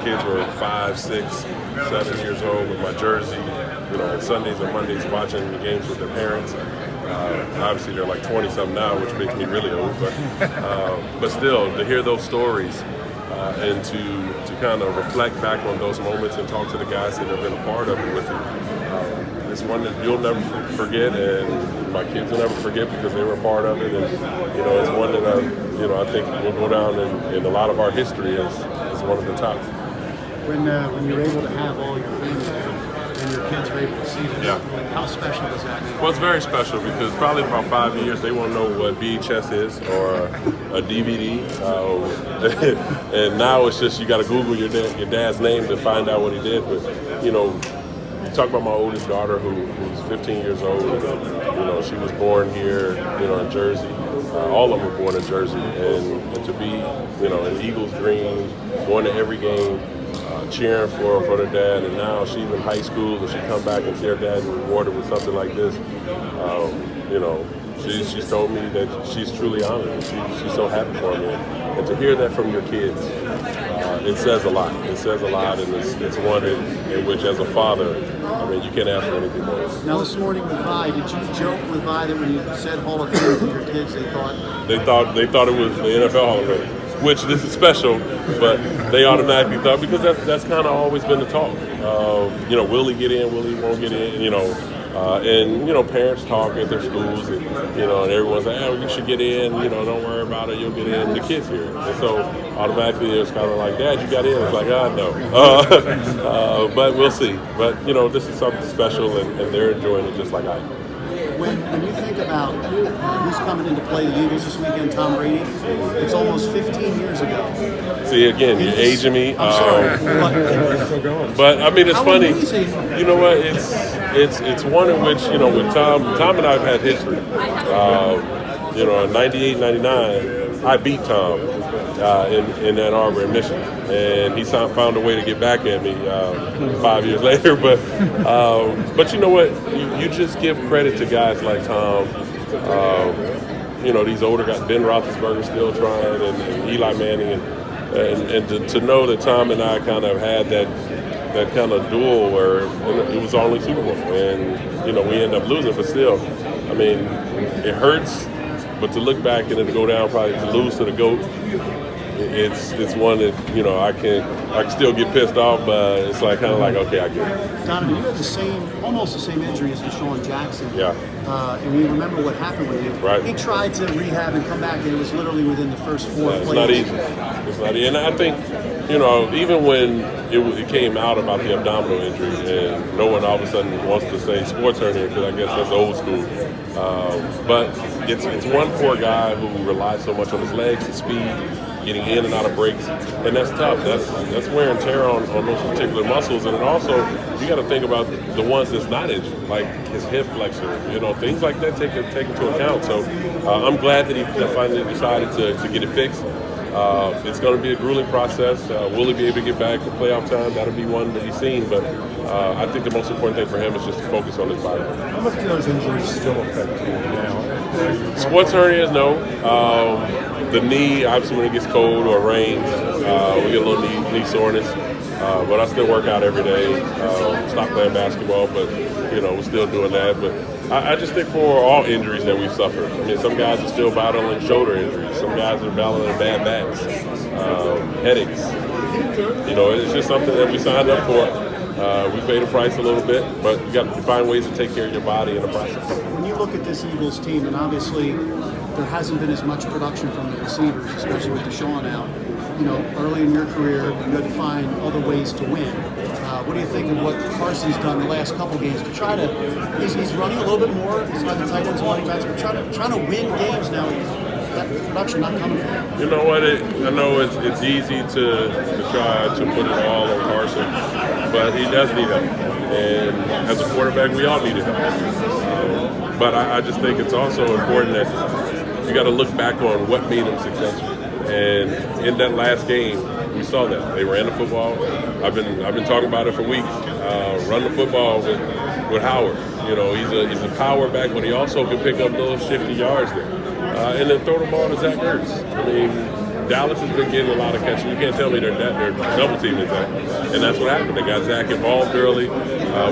kids were 5, 6, 7 years old with my jersey, on Sundays and Mondays watching the games with their parents. Obviously, they're like 20-something now, which makes me really old. But still, to hear those stories and to kind of reflect back on those moments and talk to the guys that have been a part of it with you, it's one that you'll never forget, and my kids will never forget because they were a part of it. And it's one that I think will go down in a lot of our history as one of the top. When you're able to have all your friends there and your kids are able to see this, how special is that? Well, it's very special because probably about 5 years they won't know what VHS is or a DVD, and now it's just you got to Google your dad's name to find out what he did. But you talk about my oldest daughter who's 15 years old. She was born here, in Jersey. All of them were born in Jersey, and to be, in Eagles green, going to every game, cheering for their dad, and now she's in high school and she come back and see her dad rewarded with something like this. She's told me that she's truly honored. And she's so happy for me, and to hear that from your kids, it says a lot. It says a lot, and it's one in which, as a father, you can't ask for anything more. Now, this morning with Vi, did you joke with Vi that when you said Hall of Fame to your kids, they thought it was the NFL Hall of Fame, which this is special, but they automatically thought, because that's kind of always been the talk. Will he get in? Will he won't get in? And parents talk at their schools, and and everyone's like, "Oh, you should get in. Don't worry about it. You'll get in." The kids here, and so automatically it's kind of like, "Dad, you got in." It's like, no, but we'll see. But this is something special, and they're enjoying it just like I am. When you think about who's coming into play the Eagles this weekend, Tom Brady, it's almost 15 years ago. See, again, you're aging me. I'm sorry. But it's funny. Amazing. You know what? It's one in which, with Tom and I have had history. In 98, 99, I beat Tom in Ann Arbor in Michigan. And he found a way to get back at me 5 years later. But you know what? You just give credit to guys like Tom. These older guys, Ben Roethlisberger still trying, and Eli Manning, and to know that Tom and I kind of had that kind of duel where it was our only Super Bowl, and we ended up losing, but still, it hurts. But to look back and then to go down, probably to lose to the GOAT, it's one that I can still get pissed off, but it's like kind of like, okay, I get it. Donovan, you had almost the same injury as Deshaun Jackson. Yeah. And we remember what happened with you. Right. He tried to rehab and come back, and it was literally within the first 4 plays. It's not easy. It's not easy. And I think, even when it came out about the abdominal injury, and no one all of a sudden wants to say sports hernia because I guess that's old school. But it's one for a guy who relies so much on his legs, his speed, getting in and out of breaks, and that's tough. That's wear and tear on those particular muscles, and then also you got to think about the ones that's not injured, like his hip flexor, things like that take into account. So I'm glad that he finally decided to get it fixed. It's going to be a grueling process. Will he be able to get back for playoff time? That'll be one to be seen, but I think the most important thing for him is just to focus on his body. How much do those injuries still affect you now? Sports hernias, no. The knee, obviously, when it gets cold or rains, we get a little knee soreness. But I still work out every day. Stop playing basketball, but we're still doing that. But I just think for all injuries that we've suffered. Some guys are still battling shoulder injuries. Some guys are battling bad backs, headaches. It's just something that we signed up for. We paid a price a little bit, but you got to find ways to take care of your body in the process. When you look at this Eagles team, and obviously there hasn't been as much production from the receivers, especially with Deshaun out. Early in your career, you had to find other ways to win. What do you think of what Carson's done the last couple games to try to? He's running a little bit more. He's got the tight ends and running backs, but trying to win games now. That production not coming from him. You know what? I know it's easy to try to put it all on Carson, but he does need help. And as a quarterback, we all needed help. But I just think it's also important that you got to look back on what made him successful. And in that last game, we saw that they ran the football. I've been talking about it for weeks. Run the football with Howard. He's a power back, but he also can pick up those 50 yards there. And then throw the ball to Zach Ertz. Dallas has been getting a lot of catching. You can't tell me they're double teaming Zach, and that's what happened. They got Zach involved early,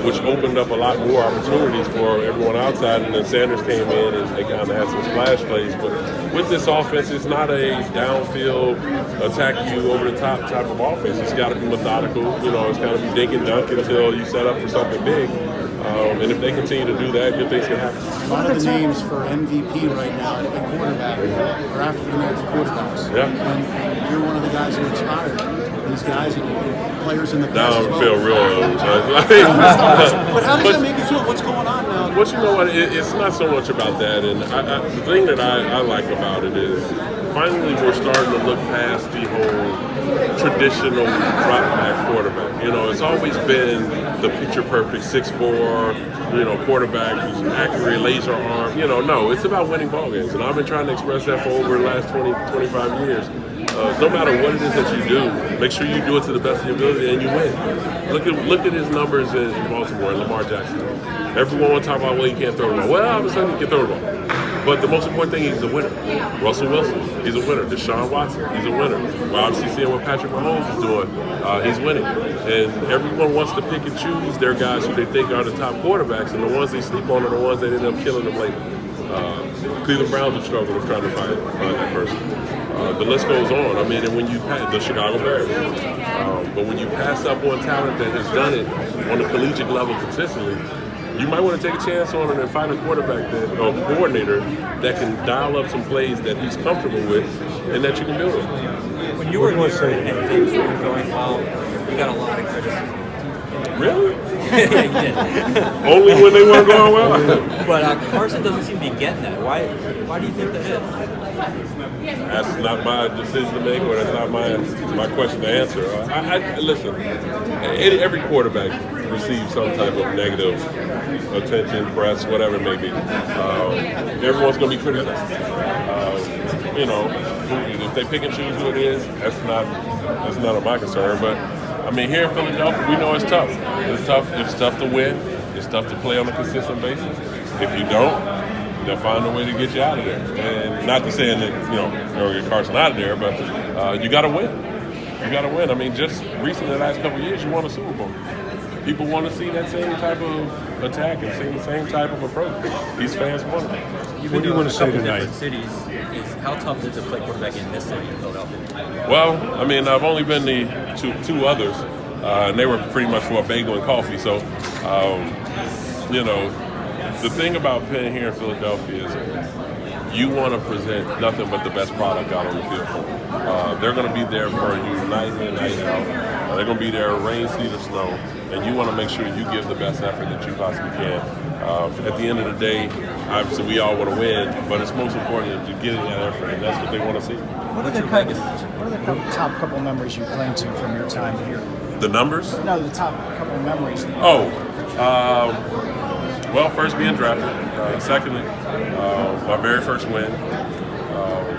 which opened up a lot more opportunities for everyone outside. And then Sanders came in and they kind of had some splash plays. But with this offense, it's not a downfield attack you over the top type of offense. It's got to be methodical. It's got to be dink and dunk until you set up for something big. And if they continue to do that, good things can happen. A lot of the names for MVP right now at quarterback are African-American quarterbacks. Yeah. And you're one of the guys who inspired these guys and players in the Now past I as well. feel real old. But how does that make you feel? What's going on now? But you know what? It's not so much about that. And the thing that I like about it is finally we're starting to look past the whole traditional drop back quarterback. It's always been the picture perfect 6'4", quarterback who's accurate, laser arm. No, it's about winning ball games. And I've been trying to express that for over the last 20, 25 years. No matter what it is that you do, make sure you do it to the best of your ability and you win. Look at his numbers in Baltimore and Lamar Jackson. Everyone want to talk about, well, he can't throw the ball. Well, all of a sudden he can throw the ball. But the most important thing, he's a winner. Russell Wilson, he's a winner. Deshaun Watson, he's a winner. We're obviously seeing what Patrick Mahomes is doing. He's winning. And everyone wants to pick and choose their guys who they think are the top quarterbacks, and the ones they sleep on are the ones that end up killing them later. Cleveland Browns have struggled with trying to find that person. The list goes on. I mean, and when you pass the Chicago Bears, but when you pass up on talent that has done it on a collegiate level consistently, you might want to take a chance on it and find a quarterback or coordinator that can dial up some plays that he's comfortable with and that you can build on. When you were here and things weren't going well, you got a lot of criticism. Really? Yeah, you did. Only when they weren't going well? But Carson doesn't seem to be getting that. Why do you think that is? That's not my decision to make, or that's not my question to answer. Listen, every quarterback receives some type of negative attention, press, whatever it may be. Everyone's going to be criticized. If they pick and choose who it is, that's not of my concern. But I mean, here in Philadelphia, we know it's tough. It's tough to win. It's tough to play on a consistent basis. If you don't, they'll find a way to get you out of there. And not to say that they'll get Carson out of there, but you got to win. You got to win. I mean, just recently, the last couple of years, you won a Super Bowl. People want to see that same type of attack and see the same type of approach. These fans want it. What do you want to say tonight? Cities, how tough is it to play quarterback in this city in Philadelphia? Well, I mean, I've only been to two others, and they were pretty much for a bagel and coffee. So, the thing about Penn here in Philadelphia is you want to present nothing but the best product out on the field for them. They're going to be there for you night in, night out. They're going to be there rain, sleet, or snow, and you want to make sure you give the best effort that you possibly can. At the end of the day, obviously we all want to win, but it's most important that you get in that effort, and that's what they want to see. What are the top couple memories you cling to from your time here? The numbers? No, the top couple memories. Well, first being drafted. Secondly, my very first win,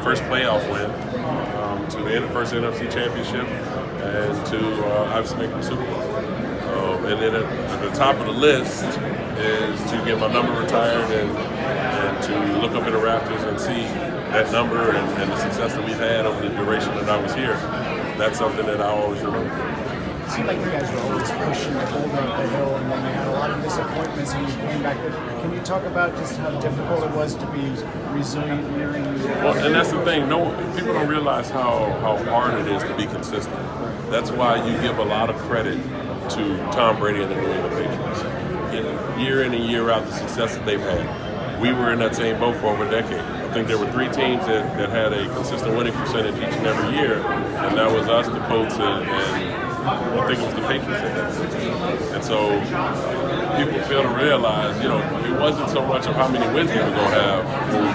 first playoff win, to the first NFC Championship, and to obviously making the Super Bowl. And then at the top of the list is to get my number retired and to look up in the rafters and see that number and the success that we've had over the duration that I was here. That's something that I always remember. It seemed like you guys were always pushing the boulder up the hill, and then you had a lot of disappointments, and you came back. Can you talk about just how difficult it was to be resilient year in year out? Well, and that's the thing. People don't realize how hard it is to be consistent. That's why you give a lot of credit to Tom Brady and the New England Patriots. Year in and year out, the success that they've had. We were in that same boat for over a decade. I think there were three teams that had a consistent winning percentage each and every year, and that was us, the Colts, and I think it was the Patriots at that time. And so people fail to realize, it wasn't so much of how many wins we were going to have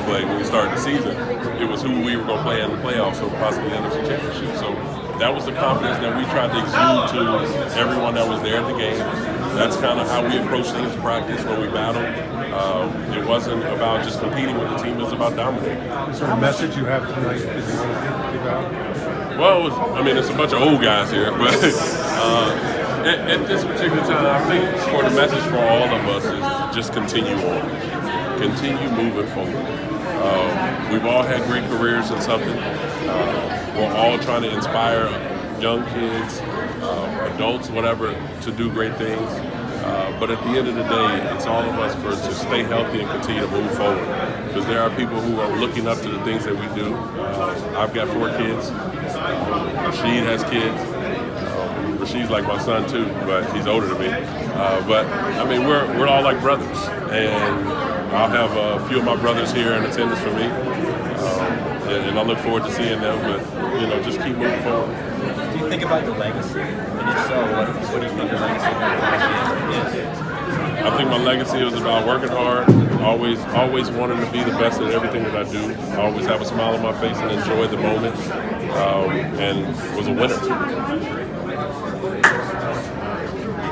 when we started the season. It was who we were going to play in the playoffs or possibly the NFC Championship. So that was the confidence that we tried to exude to everyone that was there at the game. That's kind of how we approached things in practice when we battled. It wasn't about just competing with the team, it was about dominating. Is there a message you have tonight that you want to give out? Well, it's a bunch of old guys here, but at this particular time, I think for the message for all of us is just continue on. Continue moving forward. We've all had great careers in something. We're all trying to inspire young kids, adults, whatever, to do great things. But at the end of the day, it's all of us to stay healthy and continue to move forward. Because there are people who are looking up to the things that we do. I've got 4 kids. Rashid has kids. Rashid's like my son too, but he's older than me. But I mean, we're all like brothers, and I'll have a few of my brothers here in attendance for me, and I look forward to seeing them. But just keep moving forward. Do you think about your legacy? And if so, what do you think your legacy is? I think my legacy is about working hard, always wanting to be the best at everything that I do, always have a smile on my face and enjoy the moment, and was a winner.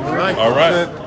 All right. All right.